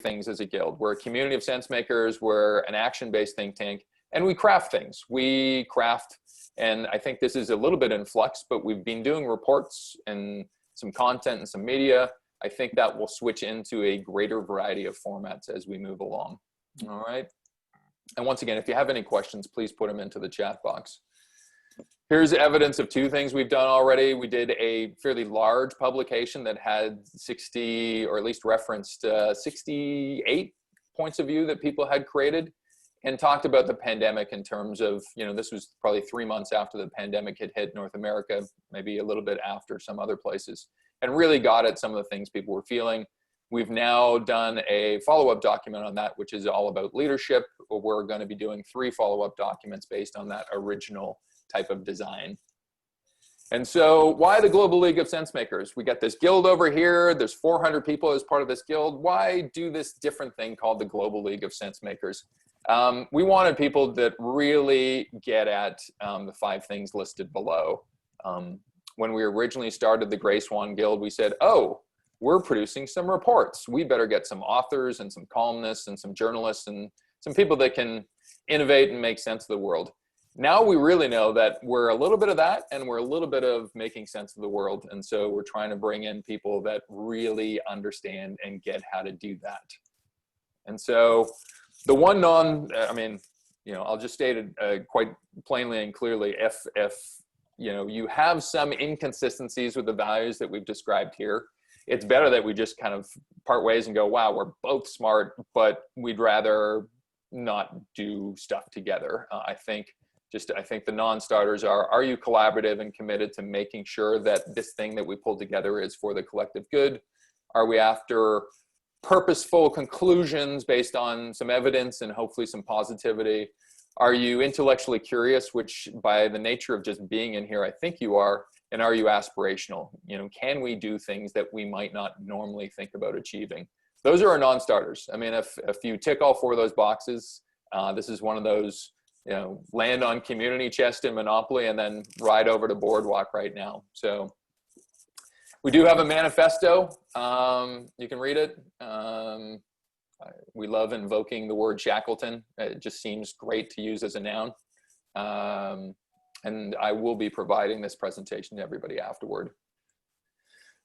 things as a guild. We're a community of sense makers. We're an action-based think tank, and we craft things. We craft, and I think this is a little bit in flux, but we've been doing reports and some content and some media. I think that will switch into a greater variety of formats as we move along. All right. And once again, if you have any questions, please put them into the chat box. Here's evidence of two things we've done already. We did a fairly large publication that had 60, or at least referenced 68 points of view that people had created, and talked about the pandemic in terms of, this was probably 3 months after the pandemic had hit North America, maybe a little bit after some other places, and really got at some of the things people were feeling. We've now done a follow-up document on that, which is all about leadership. We're going to be doing 3 follow-up documents based on that original type of design. And so why the Global League of Sensemakers? We got this guild over here. There's 400 people as part of this guild. Why do this different thing called the Global League of Sensemakers? We wanted people that really get at the 5 things listed below. When we originally started the Gray Swan Guild, we said, oh, we're producing some reports. We better get some authors and some columnists and some journalists and some people that can innovate and make sense of the world. Now we really know that we're a little bit of that, and we're a little bit of making sense of the world. And so we're trying to bring in people that really understand and get how to do that. And so the one I'll just state it quite plainly and clearly. If you have some inconsistencies with the values that we've described here, it's better that we just kind of part ways and go, wow, we're both smart, but we'd rather not do stuff together. I think the non-starters are you collaborative and committed to making sure that this thing that we pulled together is for the collective good? Are we after purposeful conclusions based on some evidence and hopefully some positivity? Are you intellectually curious, which by the nature of just being in here, I think you are? And are you aspirational? Can we do things that we might not normally think about achieving? Those are our non-starters. I mean, if you tick all 4 of those boxes, this is one of those, land on community chest in Monopoly and then ride over to Boardwalk right now. So we do have a manifesto. You can read it. We love invoking the word Shackleton. It just seems great to use as a noun. And I will be providing this presentation to everybody afterward.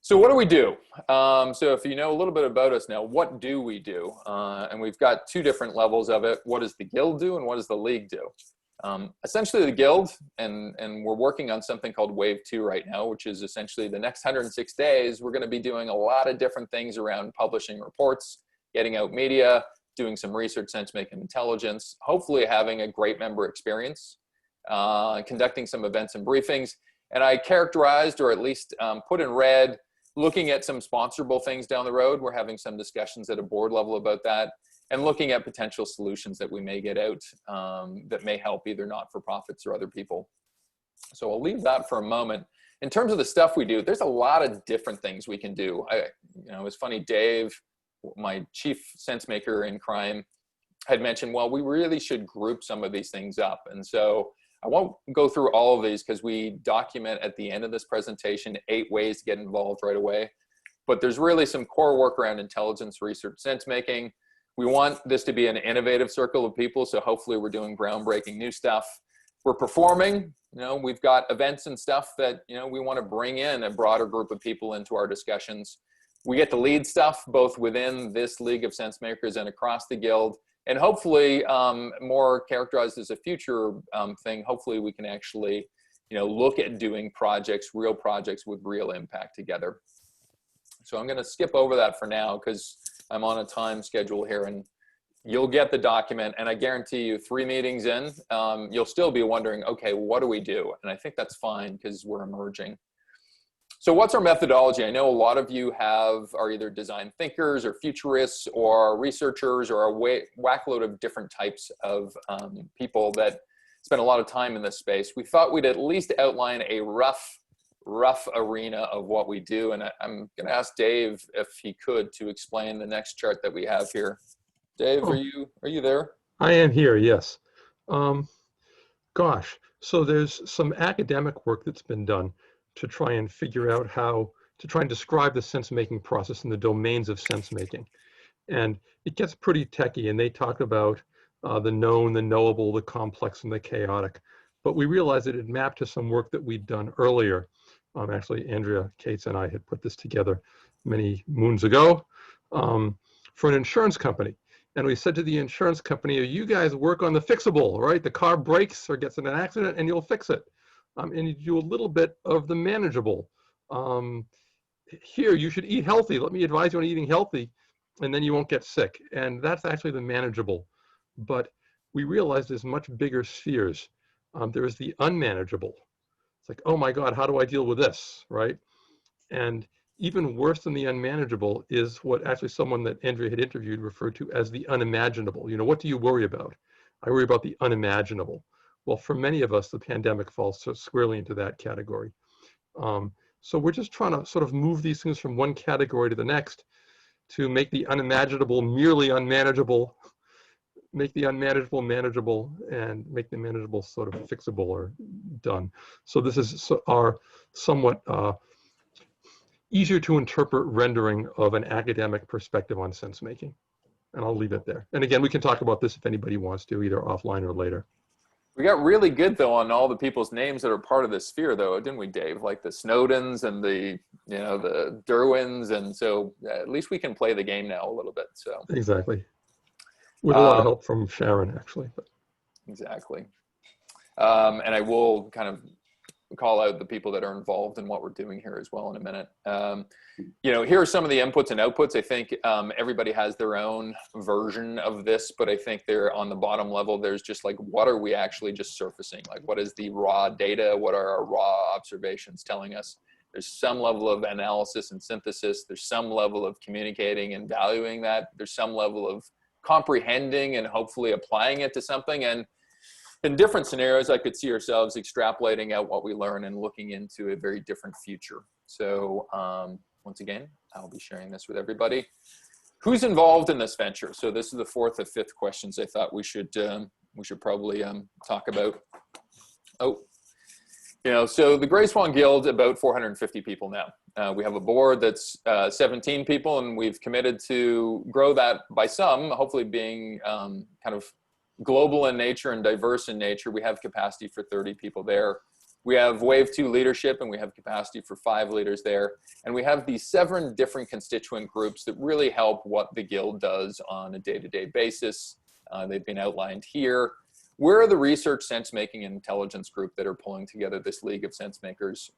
So what do we do? So if you know a little bit about us now, what do we do? And we've got 2 different levels of it. What does the guild do and what does the league do? Essentially the guild, and we're working on something called Wave 2 right now, which is essentially the next 106 days, we're gonna be doing a lot of different things around publishing reports, getting out media, doing some research, sense-making intelligence, hopefully having a great member experience, conducting some events and briefings. And I characterized, or at least put in red, looking at some sponsorable things down the road. We're having some discussions at a board level about that, and looking at potential solutions that we may get out that may help either not-for-profits or other people. So I'll leave that for a moment. In terms of the stuff we do, there's a lot of different things we can do. It was funny, Dave, my chief sense maker in crime, had mentioned, well, we really should group some of these things up. And so I won't go through all of these because we document at the end of this presentation 8 ways to get involved right away. But there's really some core work around intelligence, research, sense making. We want this to be an innovative circle of people, so hopefully we're doing groundbreaking new stuff. We're performing, we've got events and stuff that, we want to bring in a broader group of people into our discussions. We get to lead stuff both within this League of Sensemakers and across the guild. And hopefully more characterized as a future thing, hopefully we can actually, look at doing projects, real projects with real impact together. So I'm going to skip over that for now because I'm on a time schedule here, and you'll get the document. And I guarantee you 3 meetings in, you'll still be wondering, okay, what do we do? And I think that's fine because we're emerging. So what's our methodology? I know a lot of you are either design thinkers or futurists or researchers or a whackload of different types of people that spend a lot of time in this space. We thought we'd at least outline a rough arena of what we do. And I'm going to ask Dave if he could to explain the next chart that we have here. Dave, are you there? I am here, yes. Gosh, so there's some academic work that's been done to try and figure out how to try and describe the sense-making process in the domains of sense-making. And it gets pretty techy, and they talk about the known, the knowable, the complex, and the chaotic. But we realized that it mapped to some work that we'd done earlier. Actually, Andrea Cates and I had put this together many moons ago for an insurance company. And we said to the insurance company, you guys work on the fixable, right? The car breaks or gets in an accident and you'll fix it. And you do a little bit of the manageable. Here, you should eat healthy. Let me advise you on eating healthy, and then you won't get sick. And that's actually the manageable. But we realized there's much bigger spheres. There is the unmanageable. It's like, oh my God, how do I deal with this, right? And even worse than the unmanageable is what actually someone that Andrea had interviewed referred to as the unimaginable. You know, what do you worry about? I worry about the unimaginable. Well, for many of us, the pandemic falls so squarely into that category. So we're just trying to sort of move these things from one category to the next to make the unimaginable merely unmanageable, make the unmanageable manageable, and make the manageable sort of fixable or done. So this is our somewhat easier to interpret rendering of an academic perspective on sense making. And I'll leave it there. And again, we can talk about this if anybody wants to, either offline or later. We got really good though on all the people's names that are part of this sphere, though, didn't we, Dave? Like the Snowdens and the, you know, the Derwins, and so at least we can play the game now a little bit. So exactly, with a lot of help from Sharon, actually. But. Exactly, and I will kind of call out the people that are involved in what we're doing here as well in a minute. You know, here are some of the inputs and outputs. I think everybody has their own version of this, but I think they're on the bottom level. There's just like, what are we actually just surfacing? Like, what is the raw data? What are our raw observations telling us? There's some level of analysis and synthesis. There's some level of communicating and valuing that. There's some level of comprehending and hopefully applying it to something. And in different scenarios, I could see ourselves extrapolating out what we learn and looking into a very different future. So once again, I'll be sharing this with everybody. Who's involved in this venture? So this is the fourth or fifth questions I thought we should probably talk about. Oh, you know, so the Gray Swan Guild, about 450 people now. We have a board that's 17 people, and we've committed to grow that by some, hopefully being kind of global in nature and diverse in nature. We have capacity for 30 people there. We have Wave 2 leadership, and we have capacity for 5 leaders there. And we have these 7 different constituent groups that really help what the Guild does on a day-to-day basis. They've been outlined here. We're the research, sense-making, and intelligence group that are pulling together this League of Sensemakers.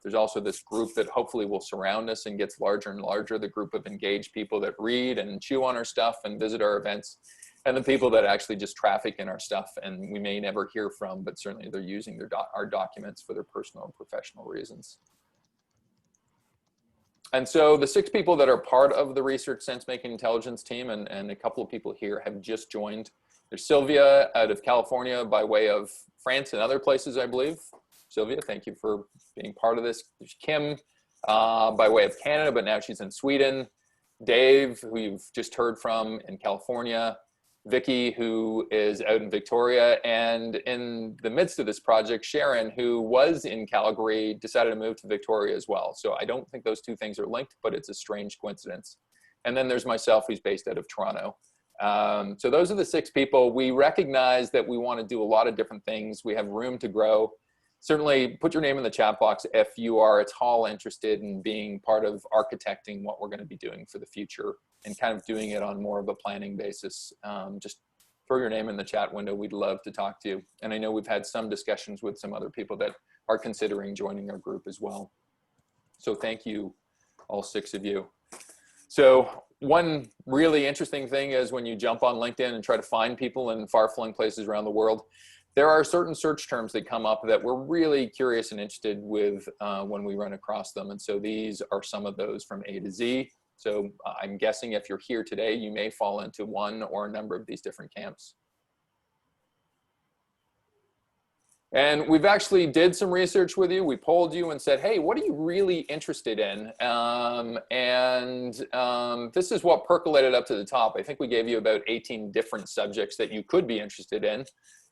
There's also this group that hopefully will surround us and gets larger and larger, the group of engaged people that read and chew on our stuff and visit our events, and the people that actually just traffic in our stuff and we may never hear from, but certainly they're using our documents for their personal and professional reasons. And so the 6 people that are part of the research, sense-making, intelligence team, and a couple of people here have just joined. There's Sylvia out of California by way of France and other places, I believe. Sylvia, thank you for being part of this. There's Kim by way of Canada, but now she's in Sweden. Dave, who you've just heard from in California. Vicky, who is out in Victoria, and in the midst of this project, Sharon, who was in Calgary, decided to move to Victoria as well. So I don't think those 2 things are linked, but it's a strange coincidence. And then there's myself, who's based out of Toronto. So those are the 6 people. We recognize that we want to do a lot of different things. We have room to grow. Certainly put your name in the chat box if you are at all interested in being part of architecting what we're going to be doing for the future and kind of doing it on more of a planning basis. Just throw your name in the chat window. We'd love to talk to you. And I know we've had some discussions with some other people that are considering joining our group as well. So thank you, all 6 of you. So one really interesting thing is when you jump on LinkedIn and try to find people in far-flung places around the world, there are certain search terms that come up that we're really curious and interested with when we run across them. And so these are some of those from A to Z. So I'm guessing if you're here today, you may fall into one or a number of these different camps. And we've actually did some research with you. We polled you and said, hey, what are you really interested in? This is what percolated up to the top. I think we gave you about 18 different subjects that you could be interested in.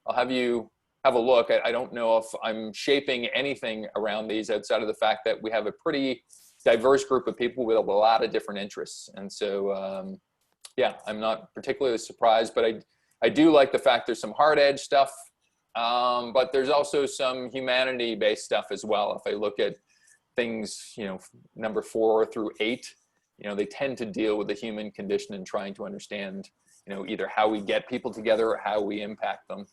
I'll have you have a look. I don't know if I'm shaping anything around these outside of the fact that we have a pretty diverse group of people with a lot of different interests. And so Yeah, I'm not particularly surprised, but I do like the fact there's some hard edge stuff, but there's also some humanity-based stuff as well. If I look at things, you know, number 4 through 8, you know, they tend to deal with the human condition and trying to understand, you know, either how we get people together or how we impact them.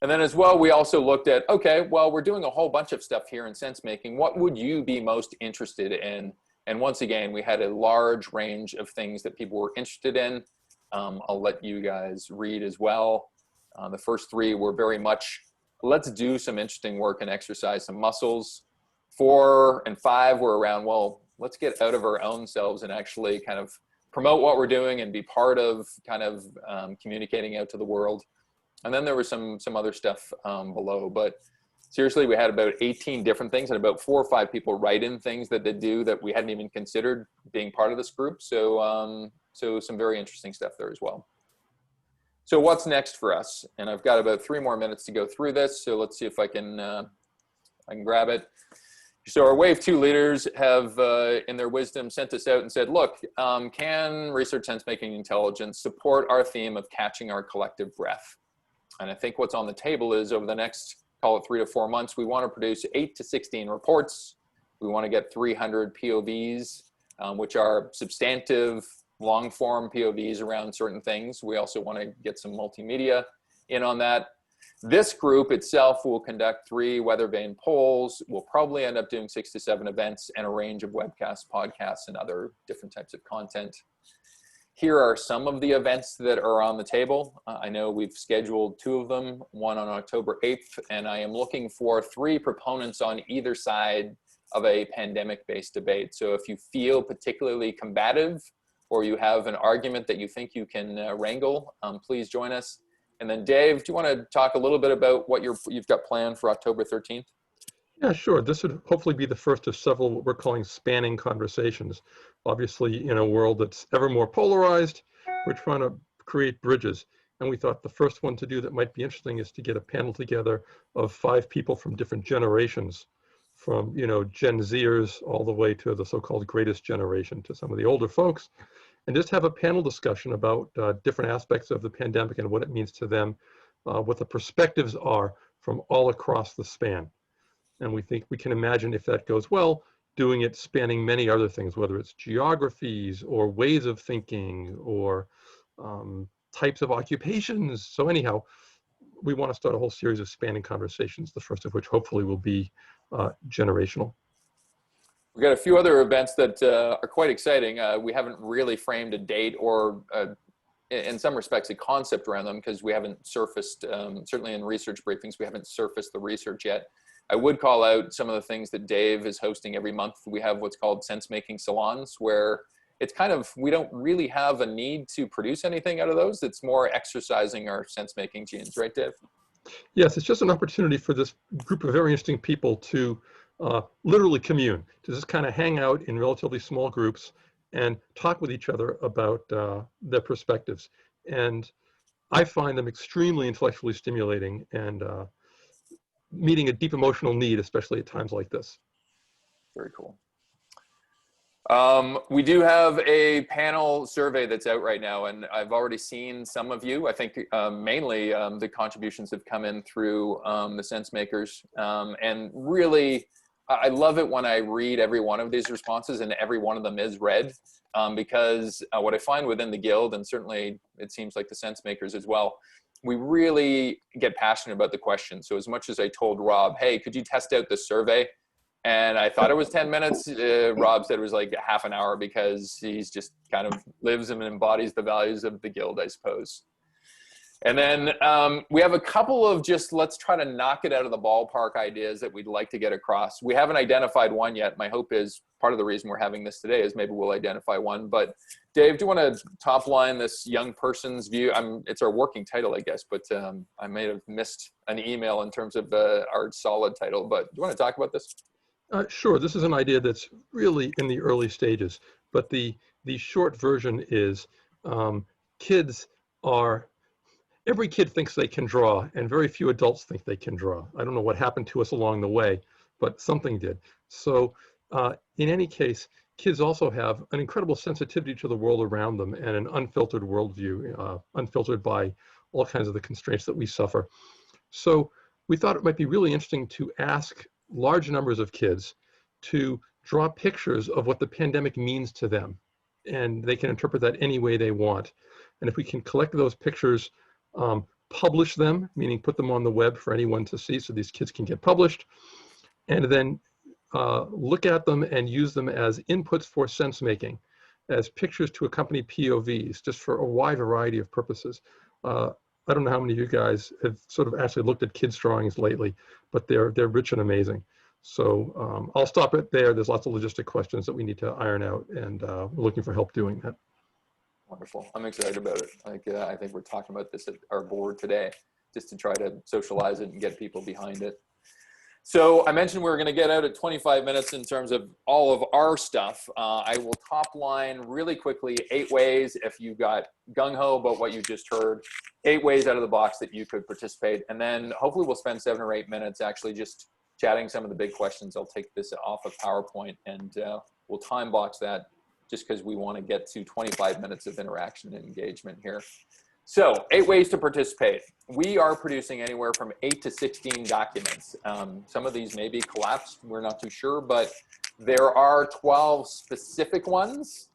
And then as well, we also looked at, okay, well, we're doing a whole bunch of stuff here in sense making. What would you be most interested in? And once again, we had a large range of things that people were interested in. I'll let you guys read as well. The first 3 were very much, let's do some interesting work and exercise some muscles. 4 and 5 were around, well, let's get out of our own selves and actually kind of promote what we're doing and be part of kind of communicating out to the world. And then there was some other stuff below, but seriously, we had about 18 different things and about 4 or 5 people write in things that they do that we hadn't even considered being part of this group. So, so some very interesting stuff there as well. So what's next for us? And I've got about 3 more minutes to go through this. So let's see if I can grab it. So our Wave 2 leaders have, in their wisdom, sent us out and said, look, can research sense-making intelligence support our theme of catching our collective breath? And I think what's on the table is over the next, call it 3 to 4 months, we want to produce 8 to 16 reports. We want to get 300 POVs, which are substantive, long-form POVs around certain things. We also want to get some multimedia in on that. This group itself will conduct 3 weather vane polls. We'll probably end up doing 6 to 7 events and a range of webcasts, podcasts, and other different types of content. Here are some of the events that are on the table. I know we've scheduled 2 of them, one on October 8th, and I am looking for 3 proponents on either side of a pandemic-based debate. So if you feel particularly combative or you have an argument that you think you can wrangle, please join us. And then Dave, do you want to talk a little bit about what you've got planned for October 13th? Yeah, sure. This would hopefully be the first of several what we're calling spanning conversations. Obviously, in a world that's ever more polarized, we're trying to create bridges. And we thought the first one to do that might be interesting is to get a panel together of 5 people from different generations, from, you know, Gen Zers all the way to the so-called greatest generation, to some of the older folks, and just have a panel discussion about different aspects of the pandemic and what it means to them, what the perspectives are from all across the span. And we think we can imagine, if that goes well, doing it spanning many other things, whether it's geographies or ways of thinking or types of occupations. So anyhow, we want to start a whole series of spanning conversations, the first of which hopefully will be generational. We've got a few other events that are quite exciting. We haven't really framed a date or, in some respects, a concept around them because we haven't surfaced, certainly in research briefings, we haven't surfaced the research yet. I would call out some of the things that Dave is hosting every month. We have what's called sense-making salons, where it's kind of, we don't really have a need to produce anything out of those. It's more exercising our sense-making genes, right, Dave? Yes, it's just an opportunity for this group of very interesting people to literally commune, to just kind of hang out in relatively small groups and talk with each other about their perspectives. And I find them extremely intellectually stimulating and meeting a deep emotional need, especially at times like this. Very cool. We do have a panel survey that's out right now, and I've already seen some of you. I think mainly the contributions have come in through the Sensemakers, and really, I love it when I read every one of these responses and every one of them is read, because what I find within the Guild, and certainly it seems like the Sensemakers as well, we really get passionate about the question. So as much as I told Rob, hey, could you test out this survey? And I thought it was 10 minutes. Rob said it was like half an hour because he's just kind of lives and embodies the values of the Guild, I suppose. And then we have a couple of just let's try to knock it out of the ballpark ideas that we'd like to get across. We haven't identified one yet. My hope is part of the reason we're having this today is maybe we'll identify one. But Dave, do you want to top line this young person's view? It's our working title, I guess, but I may have missed an email in terms of our solid title. But do you want to talk about this? Sure. This is an idea that's really in the early stages, but the short version is every kid thinks they can draw, and very few adults think they can draw. I don't know what happened to us along the way, but something did. So in any case, kids also have an incredible sensitivity to the world around them and an unfiltered worldview, unfiltered by all kinds of the constraints that we suffer. So we thought it might be really interesting to ask large numbers of kids to draw pictures of what the pandemic means to them. And they can interpret that any way they want. And if we can collect those pictures, publish them, meaning put them on the web for anyone to see so these kids can get published, and then look at them and use them as inputs for sense making, as pictures to accompany POVs, just for a wide variety of purposes. I don't know how many of you guys have sort of actually looked at kids' drawings lately, but they're rich and amazing. So I'll stop it there. There's lots of logistic questions that we need to iron out, and we're looking for help doing that. Wonderful. I'm excited about it. I think we're talking about this at our board today, just to try to socialize it and get people behind it. So I mentioned we were going to get out at 25 minutes in terms of all of our stuff. I will top line really quickly 8 ways, if you got gung-ho about what you just heard, 8 ways out of the box that you could participate. And then hopefully we'll spend 7 or 8 minutes actually just chatting some of the big questions. I'll take this off of PowerPoint and we'll time box that just because we want to get to 25 minutes of interaction and engagement here. So 8 ways to participate. We are producing anywhere from 8 to 16 documents. Some of these may be collapsed, we're not too sure, but there are 12 specific ones.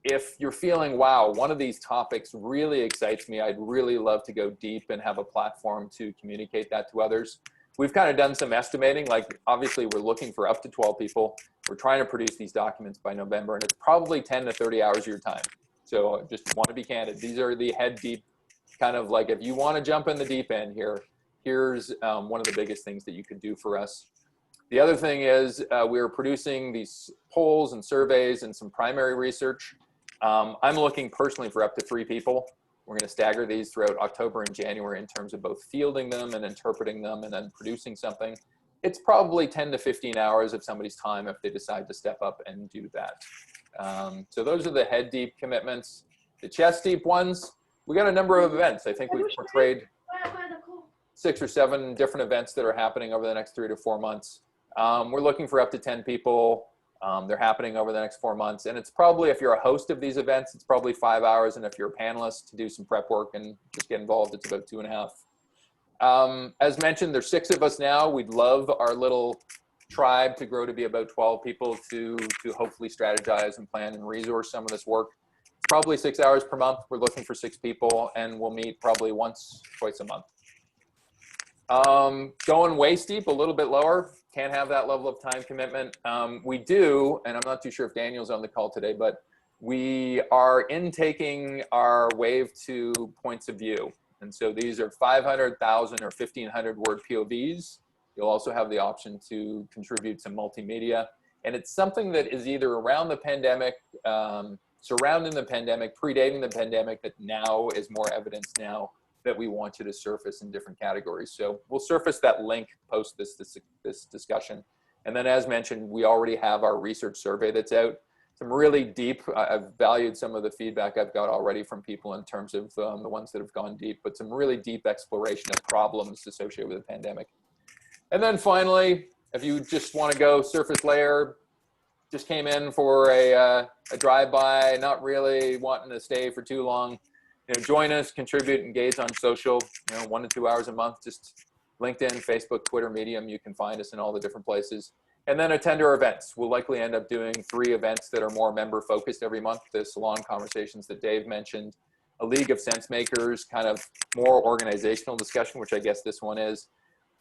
If you're feeling, wow, one of these topics really excites me, I'd really love to go deep and have a platform to communicate that to others. We've kind of done some estimating, like obviously we're looking for up to 12 people. We're trying to produce these documents by November, and it's probably 10 to 30 hours of your time. So I just want to be candid. These are the head deep kind of like, if you want to jump in the deep end here, here's one of the biggest things that you could do for us. The other thing is we're producing these polls and surveys and some primary research. I'm looking personally for up to 3 people. We're going to stagger these throughout October and January in terms of both fielding them and interpreting them and then producing something. It's probably 10 to 15 hours of somebody's time if they decide to step up and do that. So those are the head deep commitments. The chest deep ones, we got a number of events. I think we've portrayed 6 or 7 different events that are happening over the next 3 to 4 months. We're looking for up to 10 people. They're happening over the next 4 months. And it's probably, if you're a host of these events, it's probably 5 hours. And if you're a panelist to do some prep work and just get involved, it's about 2.5. As mentioned, there's 6 of us now. We'd love our little tribe to grow to be about 12 people to hopefully strategize and plan and resource some of this work. It's probably 6 hours per month. We're looking for 6 people, and we'll meet probably once, twice a month. Going waist deep, a little bit lower. Can't have that level of time commitment. We do, and I'm not too sure if Daniel's on the call today, but we are intaking our wave 2 points of view. And so these are 500,000 or 1,500 word POVs. You'll also have the option to contribute some multimedia. And it's something that is either around the pandemic, surrounding the pandemic, predating the pandemic, that now is more evidence now that we want you to surface in different categories. So we'll surface that link post this discussion. And then as mentioned, we already have our research survey that's out. Some really deep, I've valued some of the feedback I've got already from people in terms of the ones that have gone deep, but some really deep exploration of problems associated with the pandemic. And then finally, if you just want to go surface layer, just came in for a drive-by, not really wanting to stay for too long, join us, contribute, engage on social, 1 to 2 hours a month, just LinkedIn, Facebook, Twitter, Medium. You can find us in all the different places. And then attend our events. We'll likely end up doing 3 events that are more member focused every month. The salon conversations that Dave mentioned, a League of Sensemakers, kind of more organizational discussion, which I guess this one is.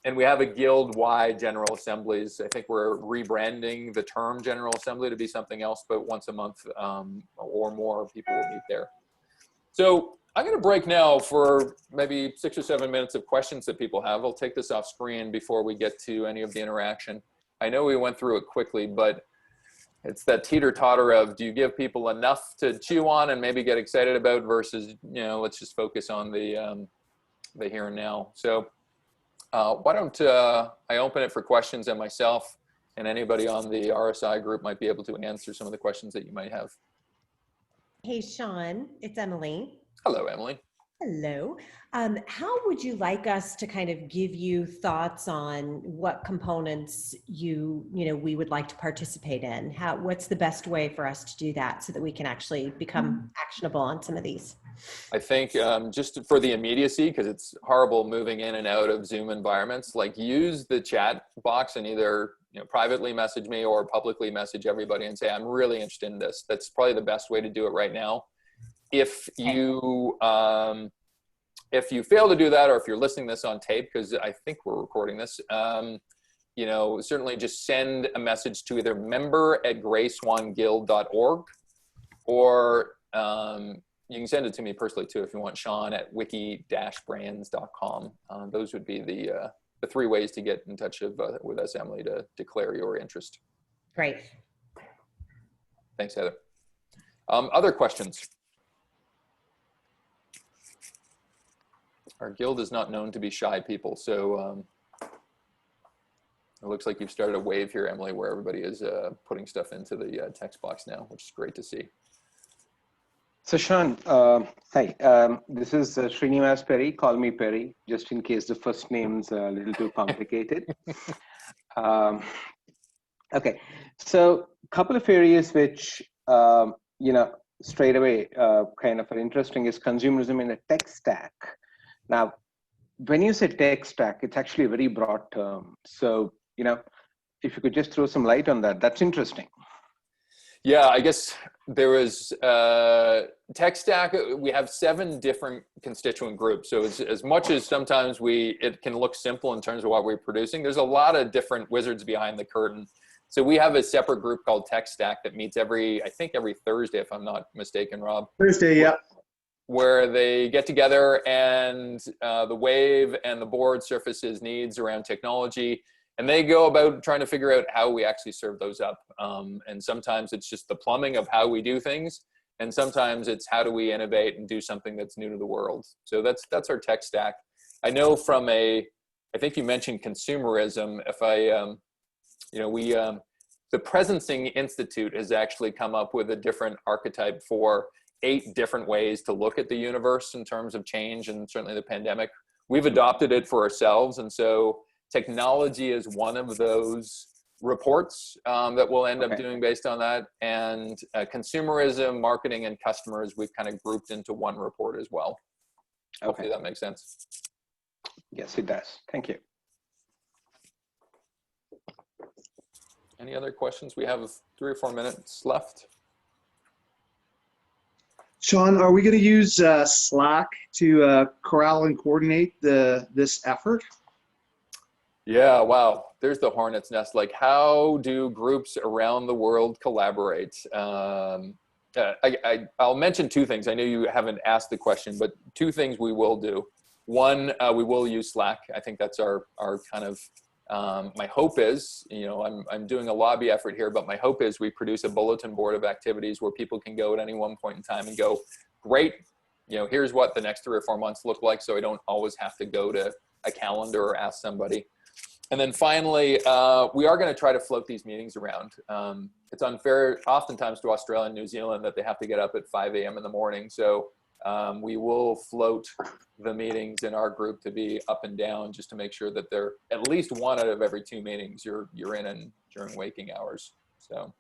And we have a guild-wide General Assemblies. I think we're rebranding the term General Assembly to be something else, but once a month or more people will meet there. So I'm going to break now for maybe 6 or 7 minutes of questions that people have. I'll take this off screen before we get to any of the interaction. I know we went through it quickly, but it's that teeter-totter of, do you give people enough to chew on and maybe get excited about versus, let's just focus on the here and now. So why don't I open it for questions, and myself and anybody on the RSI group might be able to answer some of the questions that you might have. Hey, Sean, it's Emily. Hello, Emily. Hello. How would you like us to kind of give you thoughts on what components we would like to participate in? What's the best way for us to do that so that we can actually become actionable on some of these? I think just for the immediacy, because it's horrible moving in and out of Zoom environments, like use the chat box and either privately message me or publicly message everybody and say, I'm really interested in this. That's probably the best way to do it right now. If you fail to do that, or if you're listening to this on tape, because I think we're recording this, certainly just send a message to either member@grayswanguild.org, or you can send it to me personally too if you want, Sean at wiki-brands.com. Those would be the 3 ways to get in touch with us, Emily, to declare your interest. Great. Thanks, Heather. Other questions? Our guild is not known to be shy people, so it looks like you've started a wave here, Emily, where everybody is putting stuff into the text box now, which is great to see. So Sean, hi, this is Srinivas Perry, call me Perry, just in case the first name's a little too complicated. Okay, so a couple of areas which, straight away kind of are interesting is consumerism in a tech stack. Now, when you say tech stack, it's actually a very broad term. So, if you could just throw some light on that, that's interesting. Yeah, I guess there is tech stack. We have 7 different constituent groups. So as much as sometimes it can look simple in terms of what we're producing, there's a lot of different wizards behind the curtain. So we have a separate group called Tech Stack that meets every Thursday, if I'm not mistaken, Rob. Thursday, yeah. Where they get together and the wave and the board surfaces needs around technology. And they go about trying to figure out how we actually serve those up. And sometimes it's just the plumbing of how we do things. And sometimes it's how do we innovate and do something that's new to the world. So that's our tech stack. I know I think you mentioned consumerism. The Presencing Institute has actually come up with a different archetype for 8 different ways to look at the universe in terms of change, and certainly the pandemic. We've adopted it for ourselves. And so technology is one of those reports that we'll end up doing based on that. And consumerism, marketing, and customers, we've kind of grouped into one report as well. Hopefully that makes sense. Yes, it does. Thank you. Any other questions? We have 3 or 4 minutes left. Sean, are we going to use Slack to corral and coordinate this effort? Yeah, wow. There's the hornet's nest. Like, how do groups around the world collaborate? I'll mention 2 things. I know you haven't asked the question, but 2 things we will do. One, we will use Slack. I think that's our kind of, my hope is, I'm doing a lobby effort here, but my hope is we produce a bulletin board of activities where people can go at any one point in time and go, great, here's what the next 3 or 4 months look like, so I don't always have to go to a calendar or ask somebody. And then finally, we are going to try to float these meetings around. It's unfair oftentimes to Australia and New Zealand that they have to get up at 5 a.m. in the morning. So we will float the meetings in our group to be up and down, just to make sure that they're at least 1 out of every 2 meetings you're in and during waking hours. So.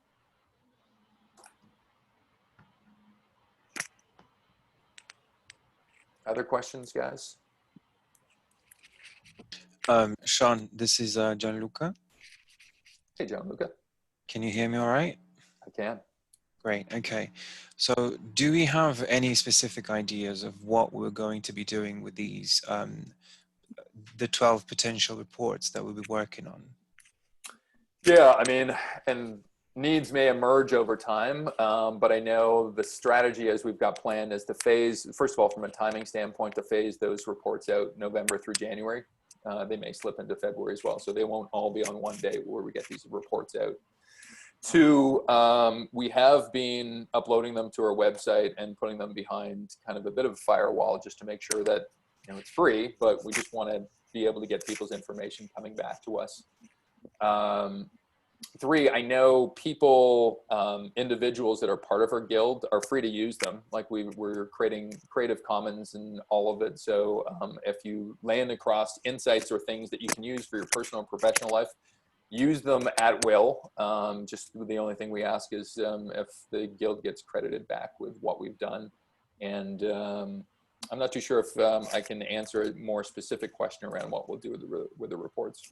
Other questions, guys? Sean, this is Gianluca. Hey, Gianluca. Can you hear me all right? I can. Great, okay. So do we have any specific ideas of what we're going to be doing with these, the 12 potential reports that we'll be working on? Yeah, I mean, and needs may emerge over time, but I know the strategy as we've got planned is to phase, first of all, from a timing standpoint, to phase those reports out November through January. They may slip into February as well, so they won't all be on one day where we get these reports out. 2, we have been uploading them to our website and putting them behind kind of a bit of a firewall just to make sure that it's free, but we just want to be able to get people's information coming back to us. 3, I know people, individuals that are part of our guild are free to use them. Like we're creating Creative Commons and all of it. So if you land across insights or things that you can use for your personal and professional life, use them at will. Just the only thing we ask is if the guild gets credited back with what we've done. And I'm not too sure if I can answer a more specific question around what we'll do with the reports.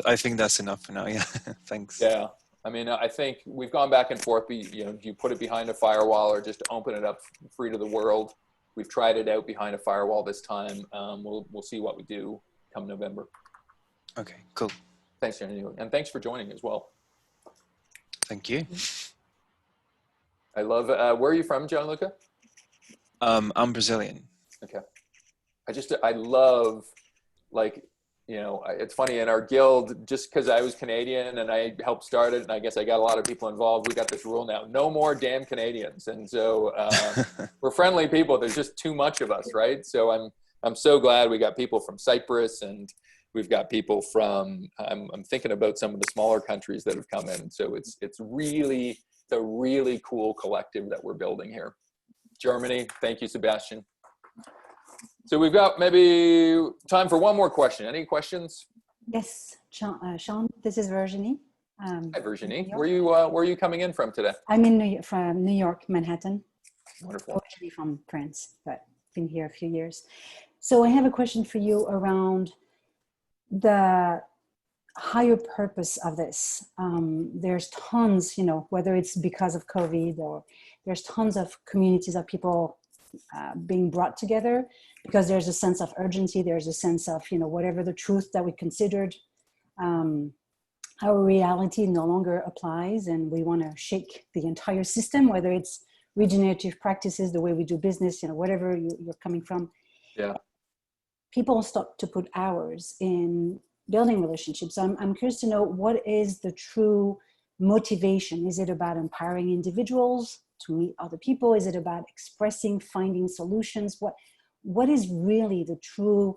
I think that's enough for now. Yeah, thanks. Yeah, I mean, I think we've gone back and forth. You know, do you put it behind a firewall or just open it up free to the world? We've tried it out behind a firewall this time. We'll see what we do come November. Okay, cool. Thanks, Jenny, and thanks for joining as well. Thank you. I love. Where are you from, Gianluca? I'm Brazilian. Okay. I love, like, you know, it's funny in our guild, just because I was Canadian and I helped start it, and I guess I got a lot of people involved, we got this rule now: no more damn Canadians. And so we're friendly people. There's just too much of us, right? So I'm so glad we got people from Cyprus, and we've got people from, I'm thinking about some of the smaller countries that have come in. So it's a really cool collective that we're building here. Germany, thank you, Sebastian. So we've got maybe time for one more question. Any questions? Yes, Sean, this is Virginie. Hi, Virginie. Where are you coming in from today? I'm in from New York, Manhattan. Wonderful. Originally from France, but been here a few years. So I have a question for you around the higher purpose of this. There's tons, you know, whether it's because of COVID or there's tons of communities of people being brought together because there's a sense of urgency. There's a sense of, you know, whatever the truth that we considered, our reality no longer applies, and we want to shake the entire system, whether it's regenerative practices, the way we do business, you know, whatever you're coming from. Yeah. People start to put hours in building relationships. So I'm curious to know, what is the true motivation? Is it about empowering individuals to meet other people? Is it about expressing, finding solutions? What is really the true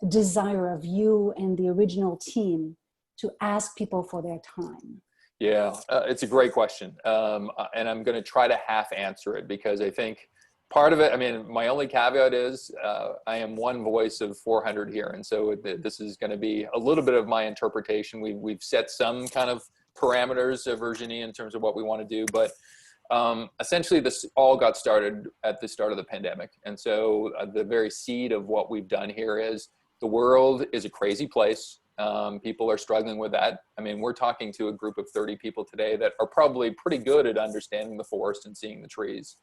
desire of you and the original team to ask people for their time? Yeah, it's a great question. And I'm going to try to half answer it, because I think part of it, I mean, my only caveat is I am one voice of 400 here. And so this is going to be a little bit of my interpretation. We've set some kind of parameters, Virginie, in terms of what we want to do. But essentially, this all got started at the start of the pandemic. And so the very seed of what we've done here is, the world is a crazy place. People are struggling with that. I mean, we're talking to a group of 30 people today that are probably pretty good at understanding the forest and seeing the trees.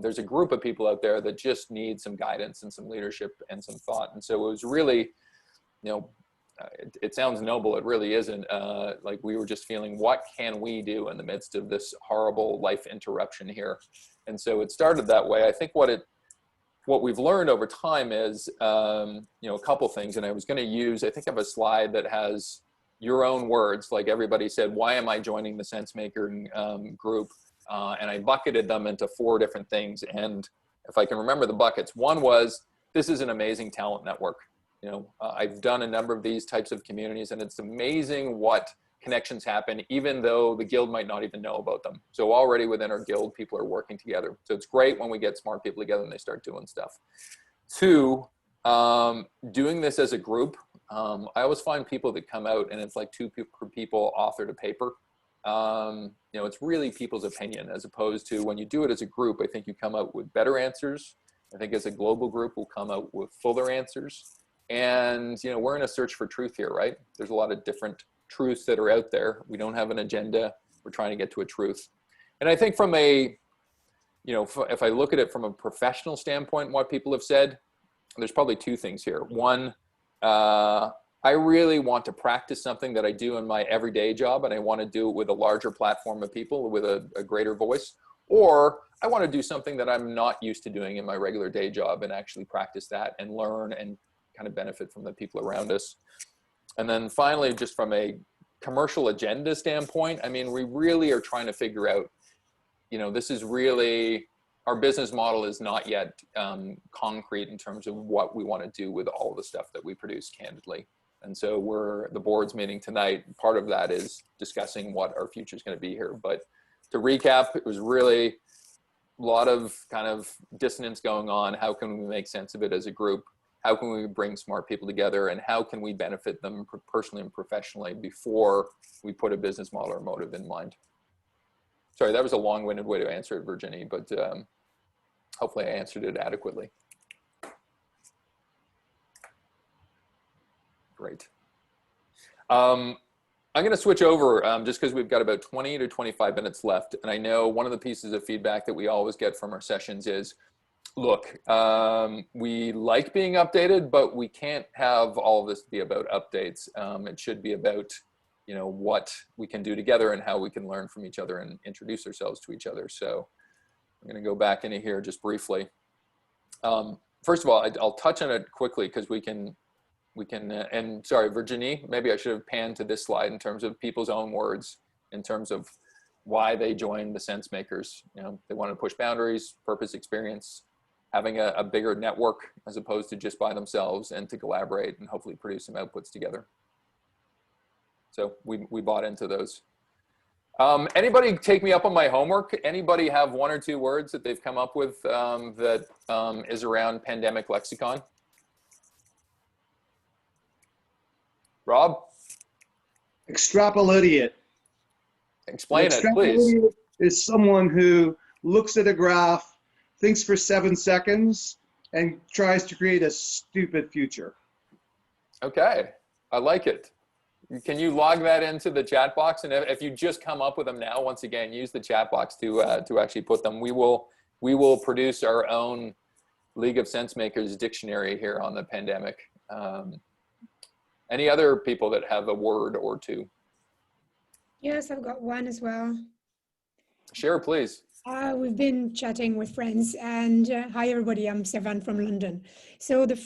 There's a group of people out there that just need some guidance and some leadership and some thought. And so it was really, you know, it sounds noble. It really isn't. Like, we were just feeling, what can we do in the midst of this horrible life interruption here? And so it started that way. I think what we've learned over time is, you know, a couple things. And I was going to use, I think I have a slide that has your own words. Like, everybody said, why am I joining the Sensemaker group? And I bucketed them into 4 different things. And if I can remember the buckets, one was, this is an amazing talent network. You know, I've done a number of these types of communities, and it's amazing what connections happen, even though the guild might not even know about them. So already within our guild, people are working together. So it's great when we get smart people together and they start doing stuff. 2, doing this as a group. I always find people that come out and it's like 2 people authored a paper. You know, it's really people's opinion, as opposed to when you do it as a group, I think you come out with better answers. I think as a global group, we'll come out with fuller answers. And, you know, we're in a search for truth here, right? There's a lot of different truths that are out there. We don't have an agenda. We're trying to get to a truth. And I think from a, you know, if I look at it from a professional standpoint, what people have said, there's probably 2 things here. One, I really want to practice something that I do in my everyday job, and I want to do it with a larger platform of people with a greater voice. Or I want to do something that I'm not used to doing in my regular day job and actually practice that and learn and kind of benefit from the people around us. And then finally, just from a commercial agenda standpoint, I mean, we really are trying to figure out, you know, this is really, our business model is not yet concrete in terms of what we want to do with all the stuff that we produce, candidly. And so the board's meeting tonight. Part of that is discussing what our future is going to be here. But to recap, it was really a lot of kind of dissonance going on. How can we make sense of it as a group? How can we bring smart people together, and how can we benefit them personally and professionally before we put a business model or motive in mind? Sorry, that was a long-winded way to answer it, Virginie, but hopefully I answered it adequately. Great. I'm going to switch over just because we've got about 20 to 25 minutes left. And I know one of the pieces of feedback that we always get from our sessions is, look, we like being updated, but we can't have all of this be about updates. It should be about, you know, what we can do together and how we can learn from each other and introduce ourselves to each other. So I'm going to go back into here just briefly. First of all, I'll touch on it quickly because we can, and sorry, Virginie, maybe I should have panned to this slide in terms of people's own words, in terms of why they joined the Sensemakers. You know, they wanted to push boundaries, purpose, experience, having a bigger network as opposed to just by themselves, and to collaborate and hopefully produce some outputs together. So we bought into those. Anybody take me up on my homework? Anybody have one or two words that they've come up with that is around pandemic lexicon? Rob? Extrapolate. Explain it, please. Is someone who looks at a graph, thinks for 7 seconds, and tries to create a stupid future. Okay, I like it. Can you log that into the chat box? And if you just come up with them now, once again, use the chat box to actually put them. We will produce our own League of Sensemakers dictionary here on the pandemic. Any other people that have a word or two? Yes, I've got one as well. Share, please. We've been chatting with friends, and hi everybody, I'm Sevan from London. So the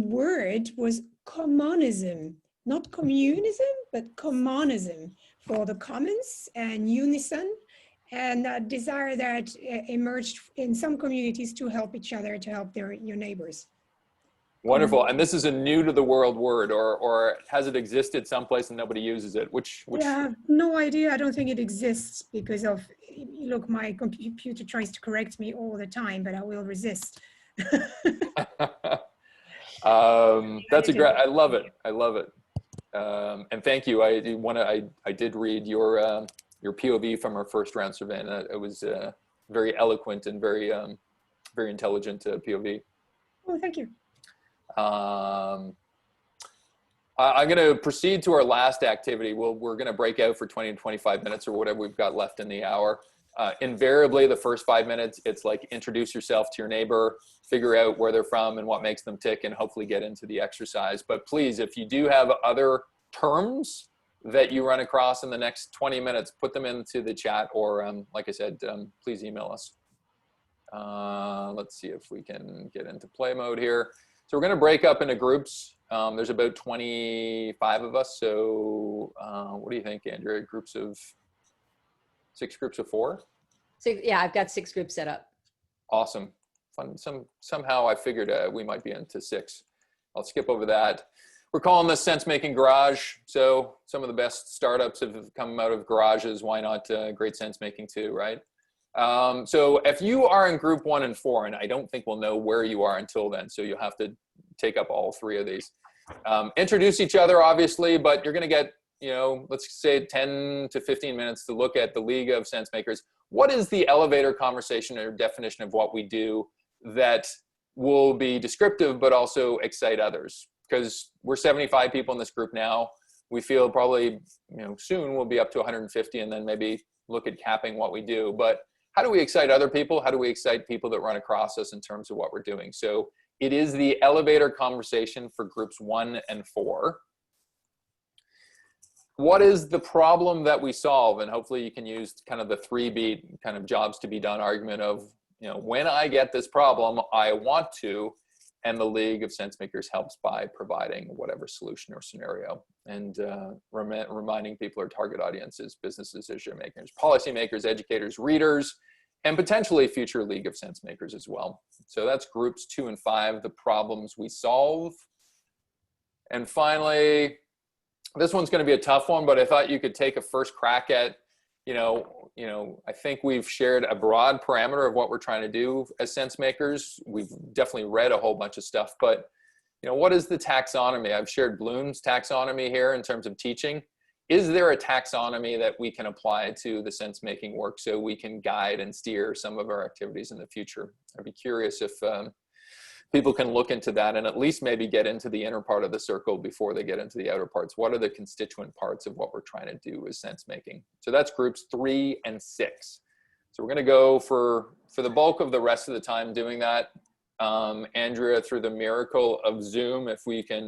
word was commonism, not communism, but commonism, for the commons and unison, and that desire that emerged in some communities to help each other, to help your neighbors. Wonderful. And this is a new to the world word, or has it existed someplace and nobody uses it? Which... Yeah, no idea. I don't think it exists because of, look, my computer tries to correct me all the time, but I will resist. That's a great, I love it. I love it. And thank you. I did read your POV from our first round survey, and it was very eloquent and very intelligent POV. Oh, thank you. I'm going to proceed to our last activity. We're going to break out for 20 to 25 minutes or whatever we've got left in the hour. Invariably, the first 5 minutes, it's like introduce yourself to your neighbor, figure out where they're from and what makes them tick, and hopefully get into the exercise. But please, if you do have other terms that you run across in the next 20 minutes, put them into the chat, or like I said, please email us. Let's see if we can get into play mode here. So we're going to break up into groups. There's about 25 of us. So what do you think, Andrea? Groups of 6 groups of 4? Yeah, I've got 6 groups set up. Awesome. Fun. Somehow I figured we might be into 6. I'll skip over that. We're calling this Sense-Making Garage. So some of the best startups have come out of garages. Why not great sense-making too, right? So if you are in group 1 and 4, and I don't think we'll know where you are until then, so you'll have to take up all 3 of these. Introduce each other, obviously, but you're going to get, you know, let's say 10 to 15 minutes to look at the League of Sensemakers. What is the elevator conversation or definition of what we do that will be descriptive but also excite others? Because we're 75 people in this group now. We feel probably, you know, soon we'll be up to 150, and then maybe look at capping what we do. But how do we excite other people? How do we excite people that run across us in terms of what we're doing? So it is the elevator conversation for groups 1 and 4. What is the problem that we solve? And hopefully you can use kind of the 3-beat kind of jobs to be done argument of, you know, when I get this problem, I want to, and the League of Sensemakers helps by providing whatever solution or scenario, and reminding people our target audiences, business decision makers, policymakers, educators, readers, and potentially future League of Sensemakers as well. So that's groups 2 and 5, the problems we solve. And finally, this one's going to be a tough one, but I thought you could take a first crack at, I think we've shared a broad parameter of what we're trying to do as Sensemakers. We've definitely read a whole bunch of stuff, but what is the taxonomy? I've shared Bloom's taxonomy here in terms of teaching. Is there a taxonomy that we can apply to the sense-making work so we can guide and steer some of our activities in the future? I'd be curious if people can look into that and at least maybe get into the inner part of the circle before they get into the outer parts. What are the constituent parts of what we're trying to do as sense-making? So that's groups 3 and 6. So we're going to go for the bulk of the rest of the time doing that. Andrea, through the miracle of Zoom, if we can.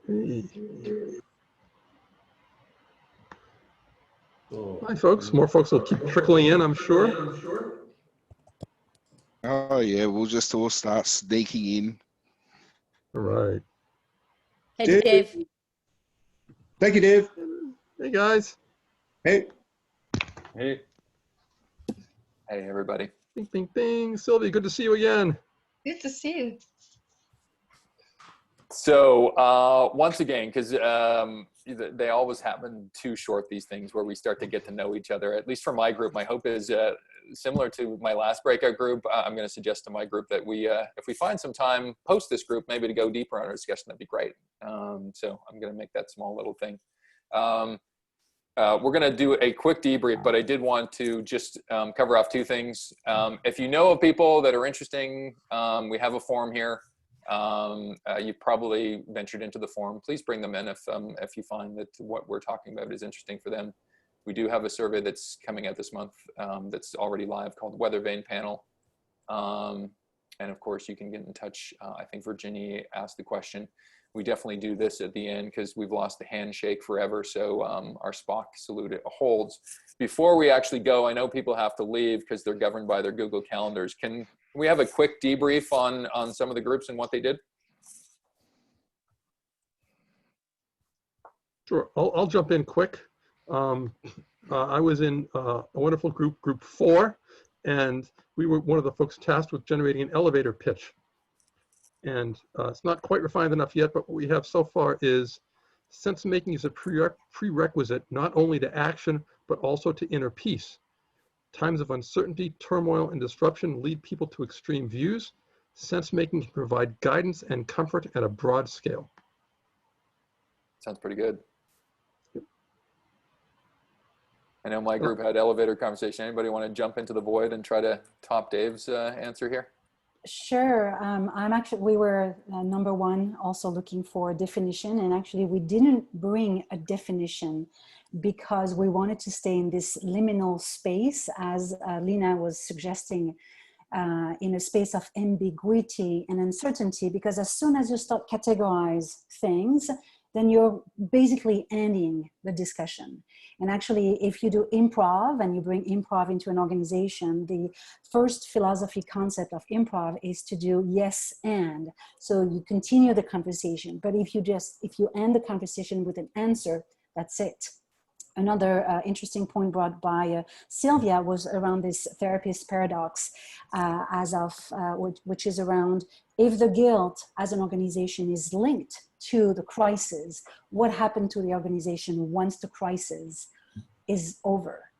Hi, folks. More folks will keep trickling in, I'm sure. Oh yeah, we'll just all start sneaking in. All right. Hey, Dave. Thank you, Dave. Hey, guys. Hey. Hey. Hey, everybody. Ding, ding, ding. Sylvie, good to see you again. Good to see you. So once again, because they always happen too short, these things where we start to get to know each other, at least for my group, my hope is similar to my last breakout group. I'm going to suggest to my group that we, if we find some time post this group, maybe to go deeper on our discussion, that'd be great. So I'm going to make that small little thing. We're going to do a quick debrief, but I did want to just cover off two things. If you know of people that are interesting, we have a forum here. You've probably ventured into the forum. Please bring them in if you find that what we're talking about is interesting for them. We do have a survey that's coming out this month that's already live called Weather Vane Panel. And of course, you can get in touch. I think Virginia asked the question. We definitely do this at the end because we've lost the handshake forever. So our Spock salute holds. Before we actually go, I know people have to leave because they're governed by their Google calendars. Can we have a quick debrief on some of the groups and what they did? Sure, I'll jump in quick. I was in a wonderful group, Group 4, and we were one of the folks tasked with generating an elevator pitch. And it's not quite refined enough yet, but what we have so far is sense making is a prerequisite not only to action, but also to inner peace. Times of uncertainty, turmoil, and disruption lead people to extreme views. Sense making can provide guidance and comfort at a broad scale. Sounds pretty good. I know my group had elevator conversation. Anybody want to jump into the void and try to top Dave's answer here? Sure. We were number one, also looking for a definition. And actually, we didn't bring a definition because we wanted to stay in this liminal space, as Lena was suggesting, in a space of ambiguity and uncertainty, because as soon as you start categorize things, then you're basically ending the discussion. And actually, if you do improv and you bring improv into an organization, the first philosophy concept of improv is to do yes and. So you continue the conversation, but if you end the conversation with an answer, that's it. Another interesting point brought by Sylvia was around this therapist paradox, which is around if the guilt as an organization is linked to the crisis, what happened to the organization once the crisis is over,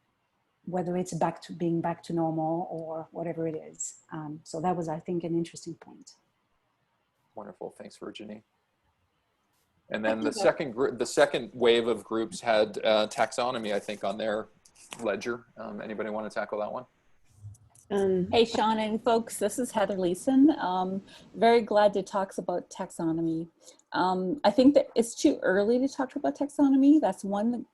whether it's being back to normal or whatever it is. So that was, I think, an interesting point. Wonderful, thanks, Virginie. And then the second wave of groups had taxonomy, I think, on their ledger. Anybody want to tackle that one? Hey, Sean and folks, this is Heather Leeson. Very glad to talk about taxonomy. I think that it's too early to talk about taxonomy. That's one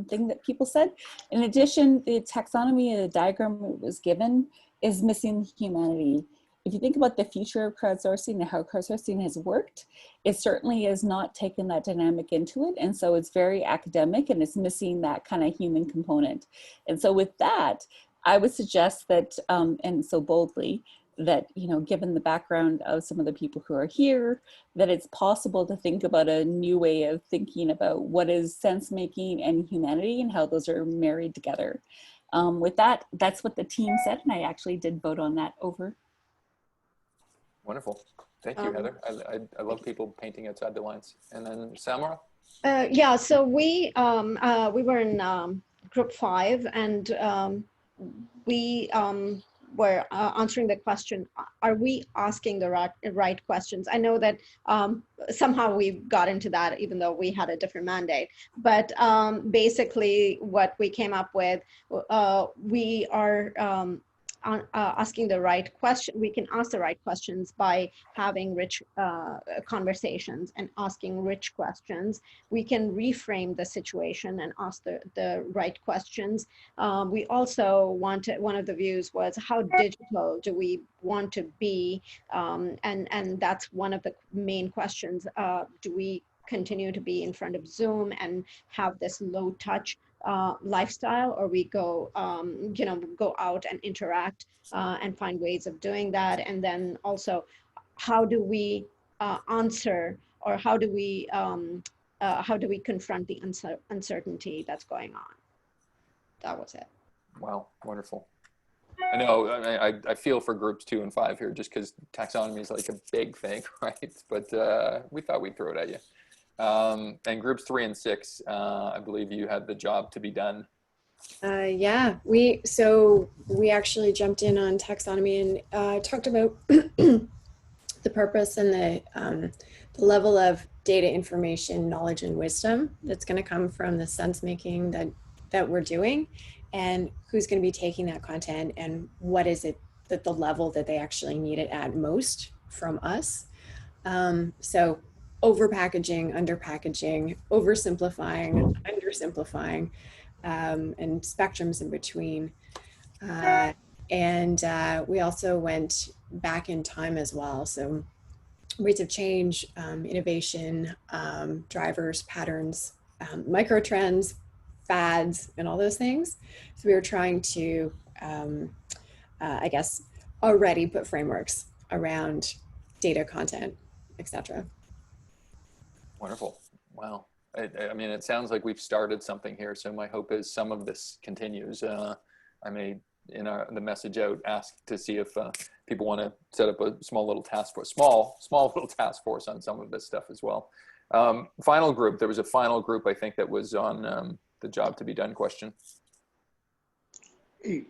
thing that people said. In addition, the taxonomy, the diagram that was given, is missing humanity. If you think about the future of crowdsourcing and how crowdsourcing has worked, it certainly has not taken that dynamic into it. And so it's very academic and it's missing that kind of human component. And so with that, I would suggest that, and so boldly, that, you know, given the background of some of the people who are here, that it's possible to think about a new way of thinking about what is sense making and humanity and how those are married together. With that, that's what the team said. And I actually did vote on that over. Wonderful. Thank you, Heather. I love people painting outside the lines. And then Samara? Yeah, so we were in group 5 and we were answering the question, are we asking the right questions? I know that somehow we got into that even though we had a different mandate, but basically what we came up with, we are asking the right question. We can ask the right questions by having rich conversations and asking rich questions. We can reframe the situation and ask the right questions. We also wanted, one of the views was how digital do we want to be? And that's one of the main questions. Do we continue to be in front of Zoom and have this low touch lifestyle, or we go, go out and interact and find ways of doing that. And then also, how do we answer, or how do we confront the uncertainty that's going on? That was it. Wow, wonderful. I know, I feel for groups 2 and 5 here, just because taxonomy is like a big thing, right? But we thought we'd throw it at you. And groups 3 and 6, I believe you had the job to be done. Yeah, we actually jumped in on taxonomy and talked about the purpose and the level of data, information, knowledge, and wisdom that's going to come from the sense making that we're doing, and who's going to be taking that content, and what is it that the level that they actually need it at most from us. So over packaging, under packaging, oversimplifying, undersimplifying, and spectrums in between. And we also went back in time as well. So rates of change, innovation, drivers, patterns, micro trends, fads, and all those things. So we were trying to, I guess, already put frameworks around data, content, etc. Wonderful. Wow. I mean, it sounds like we've started something here. So my hope is some of this continues. I may, in the message out, ask to see if people want to set up a small little task force, small little task force on some of this stuff as well. Final group. There was a final group, I think, that was on the job to be done question. Hey,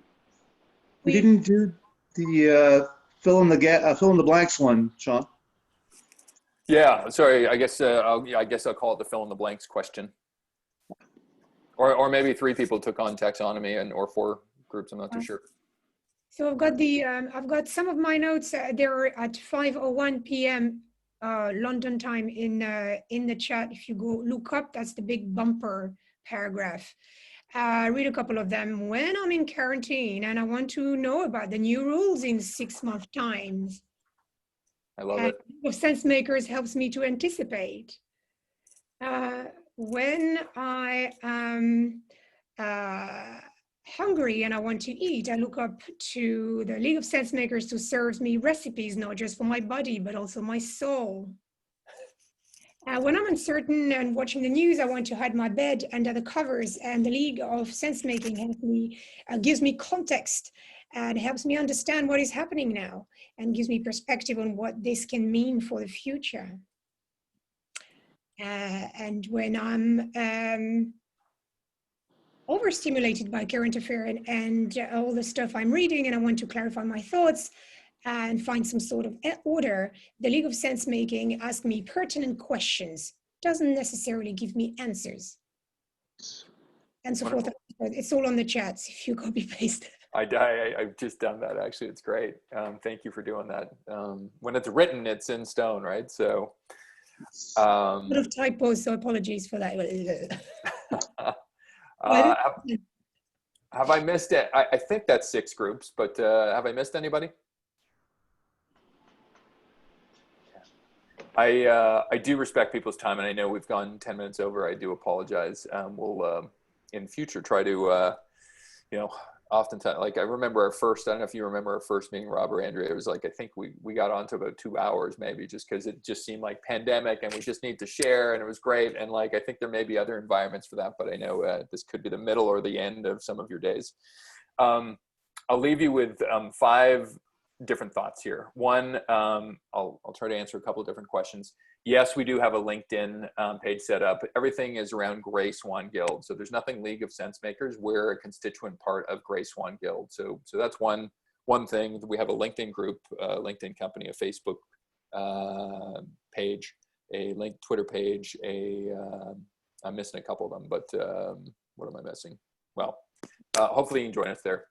we didn't do the fill in the blanks one, Sean. Yeah, sorry. I guess I'll call it the fill in the blanks question. Or maybe 3 people took on taxonomy, or 4 groups. I'm not too sure. So I've got some of my notes. They're at 5:01 p.m. London time in the chat. If you go look up, that's the big bumper paragraph. Read a couple of them. When I'm in quarantine and I want to know about the new rules in 6 months' time. I love it. Sensemakers helps me to anticipate. When I am hungry and I want to eat, I look up to the League of Sensemakers to serve me recipes, not just for my body, but also my soul. When I'm uncertain and watching the news, I want to hide my bed under the covers, and the League of Sensemaking helps me, gives me context and helps me understand what is happening now, and gives me perspective on what this can mean for the future. And when I'm overstimulated by current affairs and all the stuff I'm reading, and I want to clarify my thoughts and find some sort of order, the League of Sensemaking asks me pertinent questions, doesn't necessarily give me answers, and so forth. It's all on the chats if you copy paste. I've just done that, actually. It's great. Thank you for doing that. When it's written, it's in stone, right? So a lot of typos, so apologies for that. Have I missed it? I think that's 6 groups, but have I missed anybody? I do respect people's time, and I know we've gone 10 minutes over. I do apologize. We'll in future try to, oftentimes, like I remember our first, I don't know if you remember our first meeting, Rob or Andrea, it was like, I think we got on to about 2 hours maybe, just because it just seemed like pandemic and we just need to share, and it was great. And like, I think there may be other environments for that, but I know this could be the middle or the end of some of your days. I'll leave you with 5 different thoughts here. One, I'll try to answer a couple of different questions. Yes, we do have a LinkedIn page set up. Everything is around Gray Swan Guild. So there's nothing League of Sensemakers. We're a constituent part of Gray Swan Guild. So that's one thing. We have a LinkedIn group, LinkedIn company, a Facebook page, a Twitter page, I'm missing a couple of them, but what am I missing? Well, hopefully you can join us there.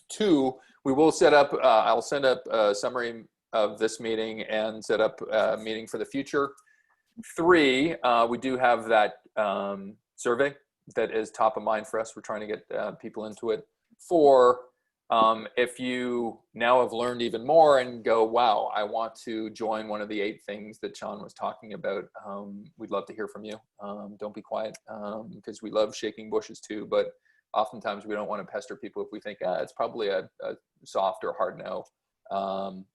2, we will set up, I'll send up a summary of this meeting and set up a meeting for the future. 3, we do have that survey that is top of mind for us. We're trying to get people into it. 4, If you now have learned even more and go, wow, I want to join one of the 8 things that Sean was talking about, we'd love to hear from you. Don't be quiet, because we love shaking bushes too, but oftentimes we don't want to pester people if we think it's probably a soft or hard no.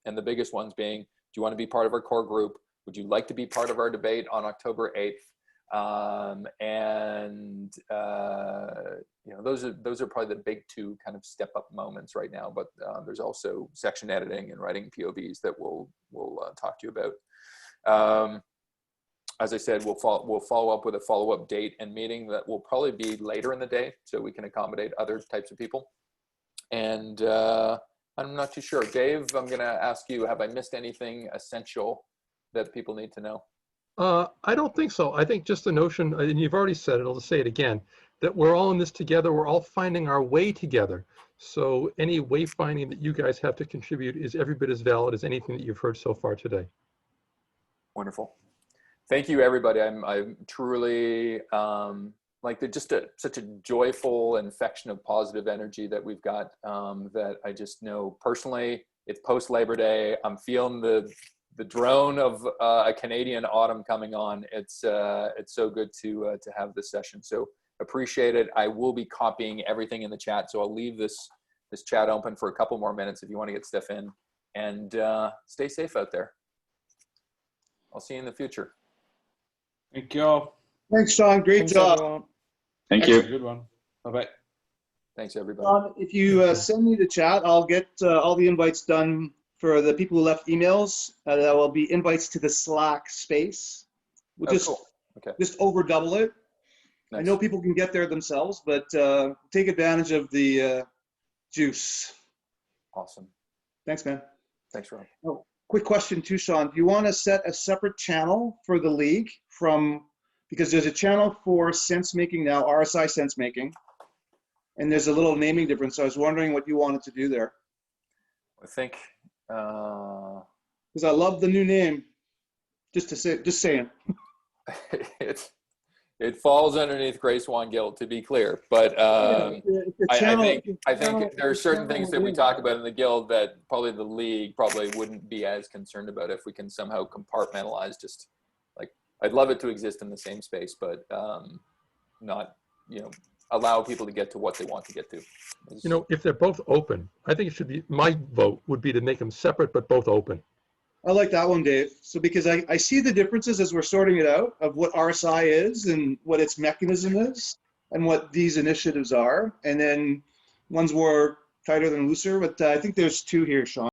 And the biggest ones being, do you want to be part of our core group? Would you like to be part of our debate on October 8th? You know, those are probably the big 2 kind of step up moments right now, but there's also section editing and writing POVs that we'll talk to you about. As I said, we'll follow up with a follow-up date and meeting that will probably be later in the day so we can accommodate other types of people. And I'm not too sure. Dave, I'm going to ask you, have I missed anything essential that people need to know? I don't think so. I think just the notion, and you've already said it, I'll just say it again, that we're all in this together. We're all finding our way together. So any wayfinding that you guys have to contribute is every bit as valid as anything that you've heard so far today. Wonderful. Thank you, everybody. I'm truly like such a joyful infection of positive energy that we've got, that I just know personally. It's post Labor Day. I'm feeling the drone of a Canadian autumn coming on. It's so good to have this session. So appreciate it. I will be copying everything in the chat, so I'll leave this chat open for a couple more minutes if you want to get stuff in. And stay safe out there. I'll see you in the future. Thank you all. Thanks, Sean. Great Thanks, job. everyone. Thank you. Good one. Bye-bye. Thanks, everybody. Sean, if you send me the chat, I'll get all the invites done for the people who left emails. That will be invites to the Slack space. We'll just over double it. Nice. I know people can get there themselves, but take advantage of the juice. Awesome. Thanks, man. Thanks, Rob. Oh, quick question too, Sean. Do you want to set a separate channel for the league because there's a channel for sense making now, RSI sense making, and there's a little naming difference. So I was wondering what you wanted to do there. I think because I love the new name. Just saying. It falls underneath Grace Wan Guild, to be clear, but I think there are certain things that we talk about in the guild that probably the league wouldn't be as concerned about if we can somehow compartmentalize. Just like, I'd love it to exist in the same space, but not, allow people to get to what they want to get to. If they're both open, I think it should be, my vote would be to make them separate but both open. I like that one, Dave. So because I see the differences as we're sorting it out of what RSI is and what its mechanism is and what these initiatives are. And then one's more tighter than looser, but I think there's 2 here, Sean.